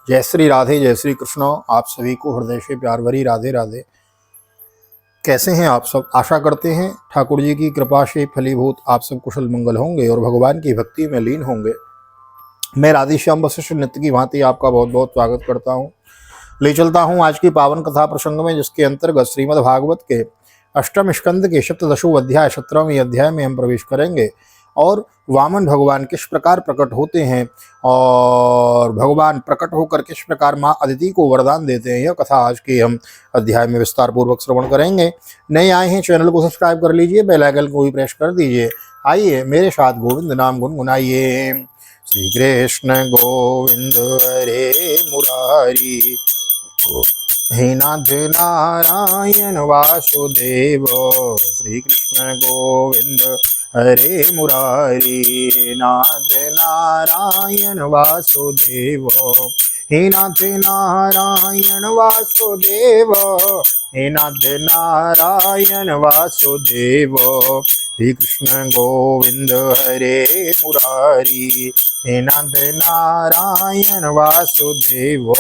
जय श्री राधे, जय श्री कृष्ण। आप सभी को हृदय से प्यार भरी राधे राधे। कैसे हैं आप सब? आशा करते हैं ठाकुर जी की कृपा से फलीभूत आप सब कुशल मंगल होंगे और भगवान की भक्ति में लीन होंगे। मैं राधेश्याम वशिष्ठ नित्य की भांति आपका बहुत बहुत स्वागत करता हूं। ले चलता हूं आज की पावन कथा प्रसंग में, जिसके अंतर्गत श्रीमद् भागवत के अष्टम स्कंद के सप्तदशों अध्याय 17वें अध्याय में हम प्रवेश करेंगे और वामन भगवान किस प्रकार प्रकट होते हैं और भगवान प्रकट होकर किस प्रकार माँ अदिति को वरदान देते हैं, यह कथा आज के हम अध्याय में विस्तार पूर्वक श्रवण करेंगे। नए आए हैं चैनल को सब्सक्राइब कर लीजिए, बेल आइकन को भी प्रेस कर दीजिए। आइए मेरे साथ गोविंद नाम गुनगुनाइए। श्री कृष्ण गोविंद हरे मुरारी, हे नाथ नारायण वासुदेव। श्री कृष्ण गोविंद हरे मुरारी, नाथ नारायण वासुदेव। हे नाथ नारायण वासुदेव, हे नाथ नारायण वासुदेव। श्री कृष्ण गोविंद हरे मुरारी, हे नाथ नारायण वासुदेव।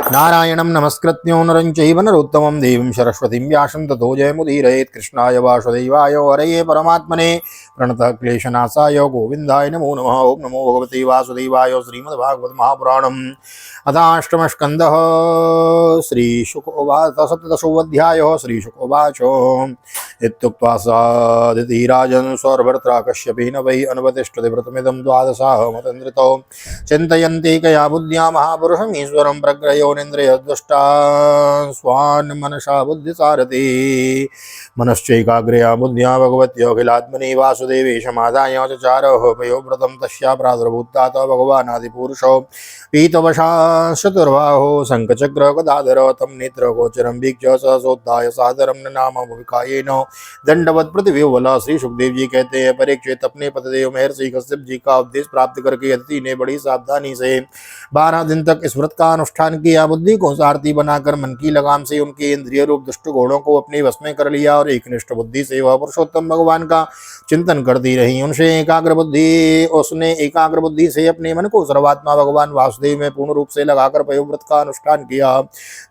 नारायणं नमस्कृत्यो नरं चैव नरोत्तमं देवीं सरस्वतीं व्यासं ततो जयमुदीरयेत्। कृष्णाय वासुदेवाय हरये परमात्मने प्रणतः क्लेशनाशाय गोविन्दाय नमो नमः। ओं नमो भगवते वासुदेवाय। श्रीमद्भागवत महापुराणम् अथाष्टमस्कन्धः। श्रीशुक उवाच। सप्तदशोऽध्यायः। श्रीशुक उवाच। इत्युक्त्वा सादितिराजन् स्वरभर्त्रा कश्यपेन वै अन्वतिष्ठति व्रतमिदं द्वादशाहमतन्द्रितो चिन्तयन्ति कया बुद्ध्या महापुरुषम् ईश्वरं प्रग्रयोनिन्द्रियद्दुष्टा स्वान् मनसा बुद्धिसारथि। मनश्चैकाग्र्या बुद्ध्या भगवत्योऽखिलात्मनि वासुदेवे समादाय चचारः पयोव्रतं तस्या प्रादुर्भूतात् भगवानादिपुरुषो पीतवशा चतुर्बाहो शङ्खचक्र गदाधर तं नेत्रगोचरं वीक्ष्य सहसोत्थाय सादरं ननाम भूमिकायेन दंडवत प्रतिव्योवला। श्री सुखदेव जी कहते हैं, परीक्षित अपने पतिदेव महर्षि कश्यप जी का उपदेश प्राप्त करके अदिति ने बड़ी सावधानी से 12 दिन तक इस व्रत का अनुष्ठान किया। बुद्धि को सारथी बनाकर मन की लगाम से उनके इंद्रिय रूप दुष्ट घोड़ों को अपने वश में कर लिया और एकनिष्ठ बुद्धि से वह पुरुषोत्तम भगवान का चिंतन करती रही। उसने एकाग्र बुद्धि से अपने मन को सर्वात्मा भगवान वासुदेव में पूर्ण रूप से लगाकर पयोव्रत का अनुष्ठान किया।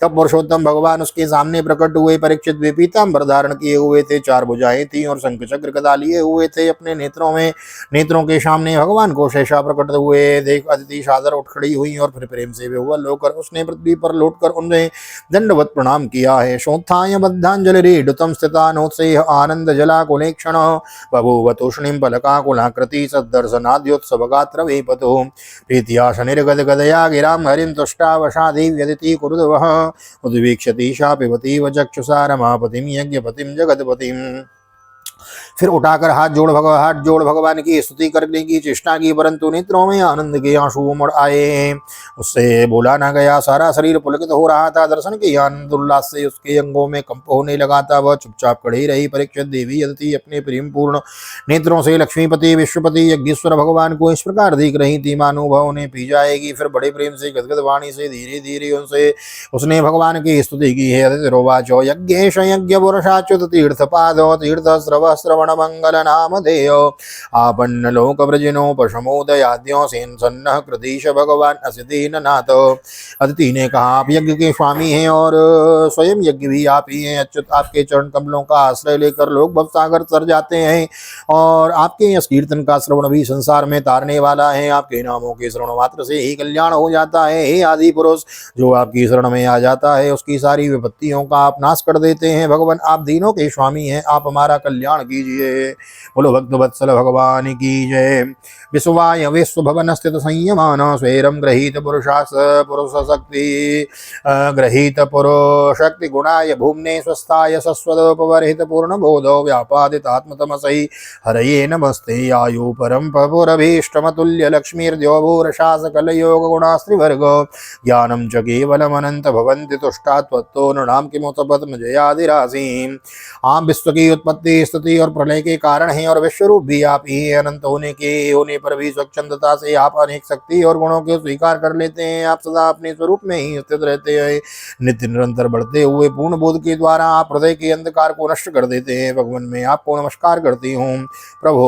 तब पुरुषोत्तम भगवान उसके सामने प्रकट हुए। परीक्षित वे पीतांबर धारण किए हुए थे, 4 भुजाएं थी और शंख चक्र गदा लिए हुए थे। अपने नेत्रों के सामने भगवान को शेषा प्रकट हुए देख अदिति सादर उठ खड़ी हुई और फिर प्रेम से विह्वल होकर उसने पृथ्वी पर लौटकर उन्हें दंडवत प्रणाम किया है। शोत्थाय बद्धांजलिरीडुतं स्थिता नोत्सेह आनंद जलाकुलेक्षण बभूव तूष्णीं पलकाकुलाकृति सद्दर्शनाद्योत्सव गात्र वेपतु प्रीत्या शनिर्गदगदया गिरां हरिं तुष्टावशादेव्यदिति कुरुद्वः उद्वीक्षति सा पिबती वचक्षुषा रमापतिं यज्ञपतिं जगतपतिम्। फिर उठाकर हाथ जोड़ भगवान की स्तुति करने की चेष्टा की, परंतु नेत्रों में आनंद के आंसू उमड़ आए। उससे बोला न गया। सारा शरीर पुलकित हो रहा था। दर्शन के आनंद उल्लास से उसके अंगों में कंप होने लगा था। वह चुपचाप खड़ी रही। परीक्षित देवी अदिति अपने प्रेम पूर्ण नेत्रों से लक्ष्मीपति विश्वपति यज्ञेश्वर भगवान को इस प्रकार देख रही थी मानो वह उन्हें पी जाएगी। फिर बड़े प्रेम से गदगद वाणी से धीरे धीरे उसने भगवान की स्तुति की है। अदितिरोवाचो यज्ञेश यज्ञ पुरुषाच्युत तीर्थपादो तीर्थस्रव श्रवण मंगल नामधेयो आपन्न लोक व्रजिनो पशमोदयाद्यो सेन सन्नः कृतीश भगवान असिदीन नाथ। अदिति ने कहा, आप यज्ञ के स्वामी हैं और स्वयं यज्ञ भी आप ही हैं। अच्युत, आपके चरण कमलों का आश्रय लेकर लोग भवसागर तर जाते हैं और आपके इस कीर्तन का श्रवण भी संसार में तारने वाला है। आपके नामों के श्रवण मात्र से ही कल्याण हो जाता है। हे आदि पुरुष, जो आपकी शरण में आ जाता है उसकी सारी विपत्तियों का आप नाश कर देते हैं। भगवान, आप दीनों के स्वामी हैं, आप हमारा कल्याण कीजिए। बोलो भक्त वत्सल भगवान की जय। विश्वाय विश्व भवन स्थित संयमान स्वेरम ग्रहीत पुरुष शक्ति गुणाय भूमने स्वस्थाय सस्वदोपवर्हित पूर्ण बोधो व्यापादित आत्मतमसहि हरये नमस्ते। आयु परम पुरभीष्टमतुल्य लक्ष्मीर्द्योभूर सकल योग गुणास्त्रिवर्ग ज्ञानम च केवलमनंत भवन्ति तुष्टा त्वत्तो नृणाम किमुत पद्म जयादिरासीम्। आप विश्व की उत्पत्ति स्थिति उत्पत्ति और प्रलय के कारण हैं और विश्वरूप भी आप ही हैं। अनंत होने पर भी स्वच्छंदता से आप अनेक शक्ति और गुणों को स्वीकार कर लेते हैं। आप सदा अपने स्वरूप में ही स्थित रहते हैं। नित्य निरंतर बढ़ते हुए पूर्ण बोध के द्वारा आप हृदय के अंधकार को नष्ट कर देते हैं। भगवान मैं आपको नमस्कार करती हूँ। प्रभु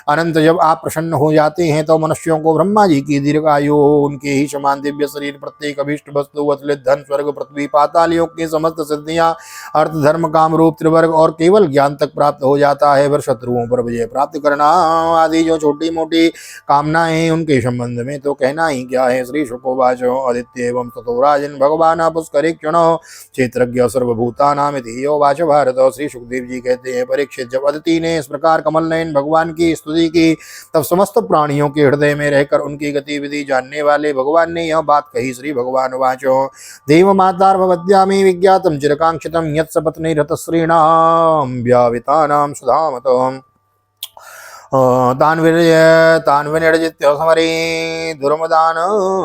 अनंत जब आप प्रसन्न हो जाते हैं तो मनुष्यों को ब्रह्मा जी की दीर्घायु, उनके ही समान दिव्य शरीर, प्रत्येक अभिष्ट वस्तु, अतुलित धन, स्वर्ग, पृथ्वी, पाताल योग की समस्त सिद्धियां, अर्थ, धर्म, काम, रूप, त्रिवर्ग और केवल ज्ञान तक प्राप्त हो जाता है। पर शत्रुओं पर विजय प्राप्त करना आदि जो छोटी मोटी कामनाएं उनके संबंध में तो कहना ही क्या है। श्री शुकोवाच आदित्य एवं ततो राजन भगवान पुष्करीक्षण क्षेत्रज्ञ सर्वभूतानामिति यो वाच भारत। श्री सुखदेव जी कहते हैं, परीक्षित जब अदिति ने इस प्रकार कमल नयन भगवान की स्तुति की तब समस्त प्राणियों के हृदय में रहकर उनकी गतिविधि जानने वाले भगवान ने यह बात कही। श्री भगवान वाचो देव मातार्भवद्यामि विज्ञातम चिरकांक्षितम यत्सपत्नीरतश्रीणां व्यावितानां सुधामतम् तान्विनिर्जित्य समरे दुर्मदान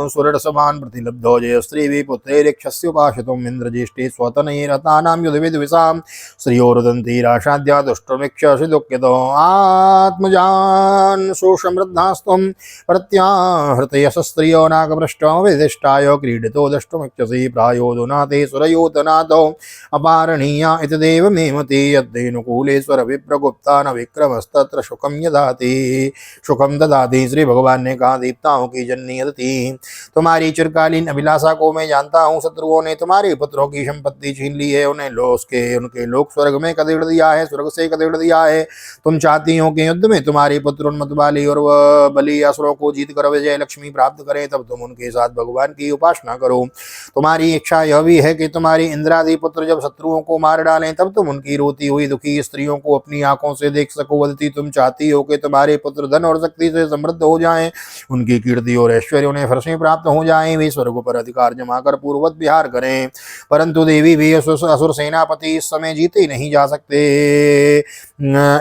सुरसभान् प्रतिलब्धो जय स्त्रीभिः पुत्रैरिक्षस्योपाशितुम् इन्द्रज्येष्ठे स्वतनैरतानां युधविद्विषां श्रियोरुदन्तीराशाद्या दुष्टमीक्षसिदुःखितो आत्मजान् सुसमृद्धास्त्वं प्रत्याहृतयशस्त्रियो नागभ्रष्टो विधिष्ठाय क्रीडितो दष्टुमिच्छसि प्रायोदुनाते सुरयोतनाथो अपारणीया इति देवमेमति यद्देनुकूलेश्वर विप्रगुप्ता न विक्रमस्तत्र सुखम ददाति। श्री भगवान ने कहा, देवताओं की जननी अदिति, तुम्हारी चिरकालीन अभिलाषा को मैं जानता हूँ। शत्रुओं ने तुम्हारे पुत्रों की संपत्ति छीन ली है, उन्हें उनके लोक स्वर्ग में कदेड़ दिया है, स्वर्ग से कदेड़ दिया है। तुम चाहती हो कि युद्ध में तुम्हारे पुत्र उन्मत्त बाली और बलि असुरों को जीत कर विजय लक्ष्मी प्राप्त करें, तब तुम उनके साथ भगवान की उपासना करो। तुम्हारी इच्छा यह भी है कि तुम्हारी इंद्रादि पुत्र जब शत्रुओं को मार डालें तब तुम उनकी रोती हुई दुखी स्त्रियों को अपनी आंखों से देख सको। अदिति, तुम चाहती हो कि तुम्हारे पुत्र धन और शक्ति से समृद्ध हो जाएं, उनकी कीर्ति और ऐश्वर्य उन्हें फिर से प्राप्त हो जाएं, वे स्वर्ग पर अधिकार जमाकर पूर्ववत विहार करें। परंतु देवी भी असुर सेनापति इस समय जीते नहीं जा सकते,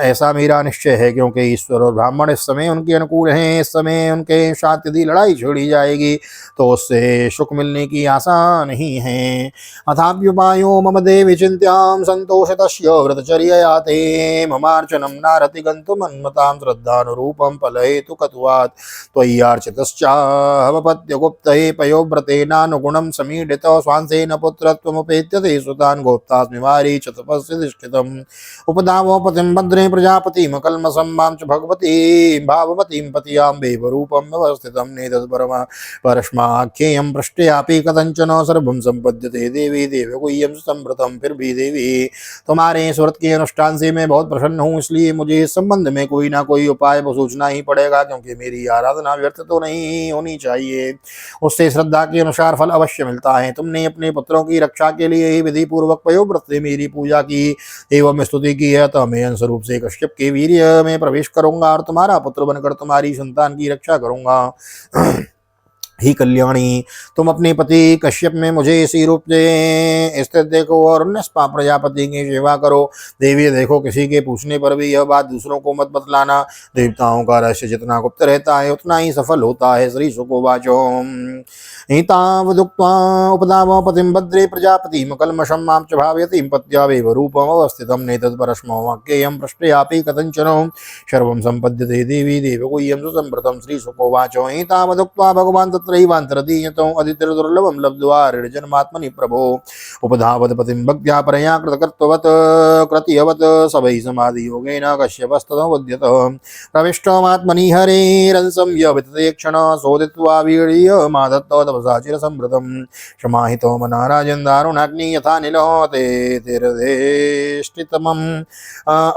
ऐसा मेरा निश्चय है, क्योंकि ईश्वर और ब्राह्मण इस समय उनके अनुकूल हैं। इस समय उनके साथ यदि लड़ाई छेड़ी जाएगी तो उससे सुख मिलने की आशा नहीं है। अथाप्युपायो मम देवी चिंत्यां संतोषतस्य व्रतचर्यया ते ममार्चनं नारति गन्तुमन्मतां श्रद्धानुरूपं फलहेतु कतुवात् त्वय्यार्चितश्चाहमपत्यगुप्तये पयोव्रतेनानुगुणं समीडितो स्वांसेन पुत्रत्वमुपेत्य ते सुतान् गोप्तास्मि मारीच तपस्य तिष्ठितम् उपधावो पतिं भद्रे प्रजापतिमकल्मषं मां च भगवतीं भाववतीं पतियां देवरूपं व्यवस्थितं नेतद्परमा परस्माख्येयं पृष्ठयापि कथञ्चन सर्वं सम्पद्यते देवी देवगुह्यं संवृतं। फिर भी देवी, तुम्हारे इस व्रत के अनुष्ठान से मैं बहुत प्रसन्न हूँ, इसलिए मुझे इस संबंध में कोई ना कोई उपाय सोचना ही पड़ेगा, क्योंकि मेरी आराधना व्यर्थ तो नहीं होनी चाहिए, उससे श्रद्धा के अनुसार फल अवश्य मिलता है। तुमने अपने पुत्रों की रक्षा के लिए ही विधि पूर्वक पयोव्रत से मेरी पूजा की एवं स्तुति की है, तो मैं अंशरूप से कश्यप के वीर्य में प्रवेश करूंगा और तुम्हारा पुत्र बनकर तुम्हारी संतान की रक्षा करूंगा। ही कल्याणी, तुम अपने पति कश्यप में मुझे इसी रूप से स्थित देखो और निष्पा प्रजापति की सेवा करो। देवी, देखो, किसी के पूछने पर भी यह बात दूसरों को मत बतलाना। देवताओं का रहस्य जितना गुप्त रहता है उतना ही सफल होता है। श्री शुकोवाचो एतावदुक्त्वा उपधावो पतिं भद्रे प्रजापतिमकल्मषं मां च भावयतीं पत्या वेवरूपम् अवस्थितं नेतत्परस्मो वाक्येयं पृष्ठयापि कथञ्चनो सर्वं सम्पद्यते देवी देवगुह्यं सुसंवृतं। श्री शुकोवाचो एतावदुक्त्वा भगवान् तत्रैवान्तरतीयतो अदितिर्दुर्लभं लब्ध्वा ऋजन्मात्मनि प्रभो उपधावत् पतिं भक्त्या परया कृतकर्तृवत् कृतियवत् सवै समाधियोगेन कश्यपस्ततो वद्यतः प्रविष्टमात्मनि हरेरंसं यवितते क्षण सोदित्वा वीर्यमादत्तो तपसा चिरसंवृतं समाहितो मना राजन् दारुणाग्नि यथा निलो तेर्धिष्ठितमम्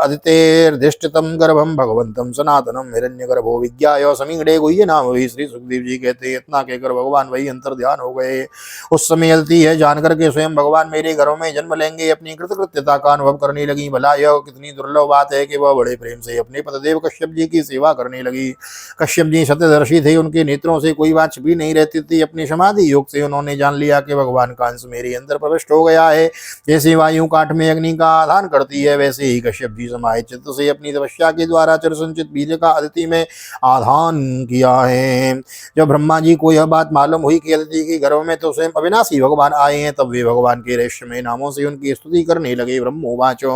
अदितेर्धिष्ठितं गर्भं भगवन्तं सनातनं हिरण्यगर्भो विज्ञाय समीडे गुह्य नाम वही। श्री सुखदेव जी कहते हैं, इतना कहकर भगवान वही अंतर ध्यान हो गए। उस समय अलती है जानकर के स्वयं भगवान मेरे घरों में जन्म लेंगे अपनी कृतकृत्यता का अनुभव करने लगी। भला यह कितनी दुर्लभ बात है कि वह बड़े प्रेम से अपने पतिदेव कश्यप जी की सेवा करने लगी। कश्यप जी सत्यदर्शी थे, उनके नेत्रों से कोई बात छिपी नहीं रहती थी। अपने समाधि योग से उन्होंने जान लिया कि भगवान का अंश मेरे अंदर प्रविष्ट हो गया है। जैसे वायु काठ में अग्नि का आधान करती है, वैसे ही कश्यप जी समाहित चित्त से अपनी तपस्या के द्वारा चिर संचित बीज का अदिति में आधान किया है। जब ब्रह्मा जी को यह बात मालूम हुई कि अदिति के गर्भ में तो स्वयं अविनाशी भगवान आए हैं, तब वे भगवान के रहस्यमय नामों से उनकी स्तुति करने लगे। ब्रह्मोवाचो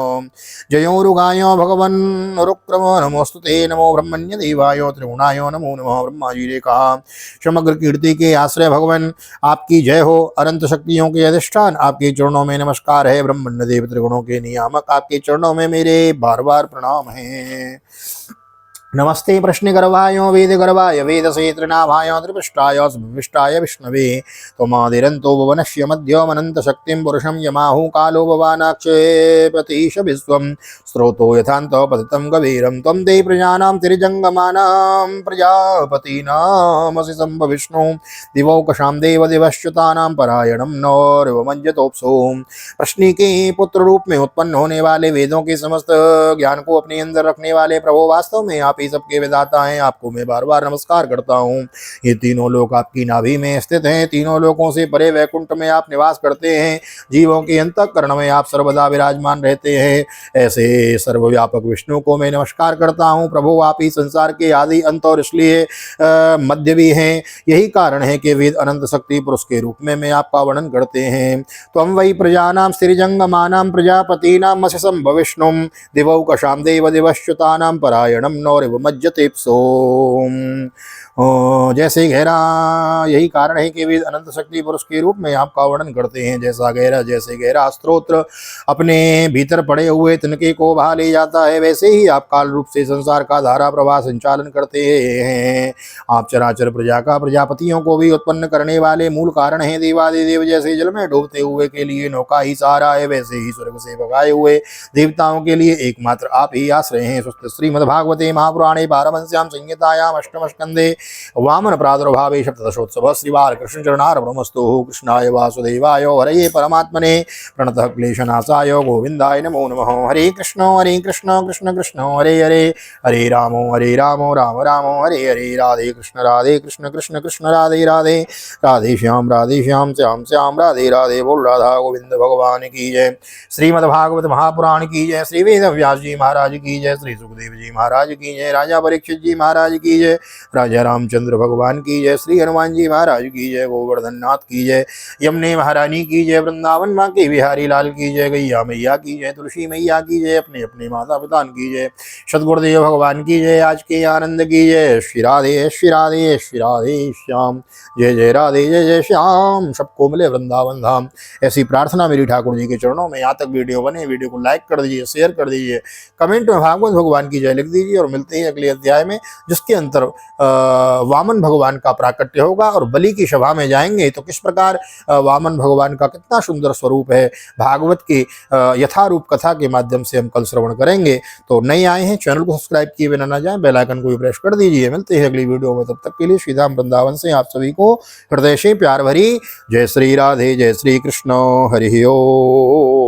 जयो रुगायो भगवन रुक्रम नमोस्तुते, नमो ब्रह्मण्य देवायो त्रिगुणायो नमो नमः। ब्रह्मा जी ने कहा, समग्र कीर्ति के आश्रय भगवान आपकी जय हो। अनंत शक्तियों के अधिष्ठान आपके चरणों में नमस्कार है। ब्रह्मण्य देव त्रिगुणों के नियामक आपके चरणों में मेरे बार बार प्रणाम है। नमस्ते प्रश्न गर्भायो वेद गर्भाय वेद से त्रिनाभाय त्रिपृष्ठाय सुविष्टाय विष्णवे त्वमादिरन्तो भुवनस्य मध्यमनंत शक्तिं पुरुषं यमाहु कालो भवानाक्षेपतीश विश्वं स्रोतो यथान्तो पतितं गभीरं त्वं ते प्रजानां तिर्जङ्गमानां प्रजापतीनामसि सम्भविष्णु दिवौकशां देवदिवश्च्युतानां परायणं नौर्वमज्जतोप्सो। प्रश्नि के पुत्र रूप में उत्पन्न होने वाले वेदों के समस्त ज्ञान को अपने अंदर रखने वाले प्रभु, वास्तव में आप ही सबके विधाता हैं। आपको मैं बार बार नमस्कार करता हूँ। ये तीनों लोक आपकी नाभि में स्थित हैं। तीनों लोकों से परे वैकुंठ में आप निवास करते हैं। जीवों के अंतःकरण में आप सर्वदा विराजमान रहते हैं। ऐसे सर्वव्यापक विष्णु को मैं नमस्कार करता हूँ। प्रभु आप ही संसार के आदि अंत और इसलिए मध्य भी हैं। यही कारण है कि वेद अनंत शक्ति पुरुष के रूप में मैं आपका वर्णन करते हैं। त्वं वै प्रजानां स्त्रीजंगमानां प्रजापतीनां असि सम्भविष्णुं दिवौकशां देवदिवश्च्युतानां परायणं नौर्वमज्जतेप्सो। जैसे गहरा, यही कारण है कि वे अनंत शक्ति पुरुष के रूप में आपका वर्णन करते हैं। जैसे गहरा स्त्रोत्र अपने भीतर पड़े हुए तिनके को बहा ले जाता है, वैसे ही आप काल रूप से संसार का धारा प्रवाह संचालन करते हैं। आप चराचर प्रजा का प्रजापतियों को भी उत्पन्न करने वाले मूल कारण हैं। देवादिदेव जैसे जल में डूबते हुए के लिए नौका ही सहारा है, वैसे ही स्वर्ग से भगाए हुए देवताओं के लिए एकमात्र आप ही आश्रय हैं। श्रीमद्भागवते महापुराणे पारमहंस्यां संहितायां अष्टम स्कंदे वामन प्रादुर्भावे सप्तदशोत्सव श्री बालकृष्ण चरणार्पणमस्तु। कृष्णाय वासुदेवाय हरये परमात्मने प्रणतः क्लेशनाशाय गोविंदाय नमो नमः। हरे कृष्ण कृष्ण कृष्ण हरे हरे, हरे राम राम राम हरे हरे। राधे कृष्ण कृष्ण कृष्ण राधे राधे, राधे श्याम श्याम श्याम राधे राधे। बोल राधा गोविंद भगवान की जय। श्रीमद्भागवत महापुराण की जय। श्री वेद व्यास जी महाराज की जय। श्री सुखदेव जी महाराज की जय। राजा परीक्षित जी महाराज की जय। राजा रामचंद्र भगवान की जय। श्री हनुमान जी महाराज की जय। गोवर्धन नाथ की जय। यमुने महारानी की जय। वृंदावन माँ के बिहारी लाल की जय। गैया मैया की जय। तुलसी मैया की जय। अपने अपने माता पिता की जय। सदगुरुदेव भगवान की जय। आज के आनंद की जय। श्री राधे श्री राधे श्री राधे श्याम। जय जय राधे जय जय श्याम। सबको मिले वृंदावन धाम, ऐसी प्रार्थना मेरी ठाकुर जी के चरणों में। यहाँ तक वीडियो बने, वीडियो को लाइक कर दीजिए, शेयर कर दीजिए, कमेंट में भागवत भगवान की जय लिख दीजिए। और मिलते हैं अगले अध्याय में, जिसके अंतर वामन भगवान का प्राकट्य होगा और बलि की सभा में जाएंगे तो किस प्रकार वामन भगवान का कितना सुंदर स्वरूप है, भागवत की यथारूप कथा के माध्यम से हम कल श्रवण करेंगे। तो नए आए हैं, चैनल को सब्सक्राइब किए बिना ना जाएं, बेल आइकन को भी प्रेस कर दीजिए। मिलते हैं अगली वीडियो में, तब तक के लिए श्री धाम वृंदावन से आप सभी को हृदय से प्यार भरी जय श्री राधे, जय श्री कृष्ण, हरि ओम।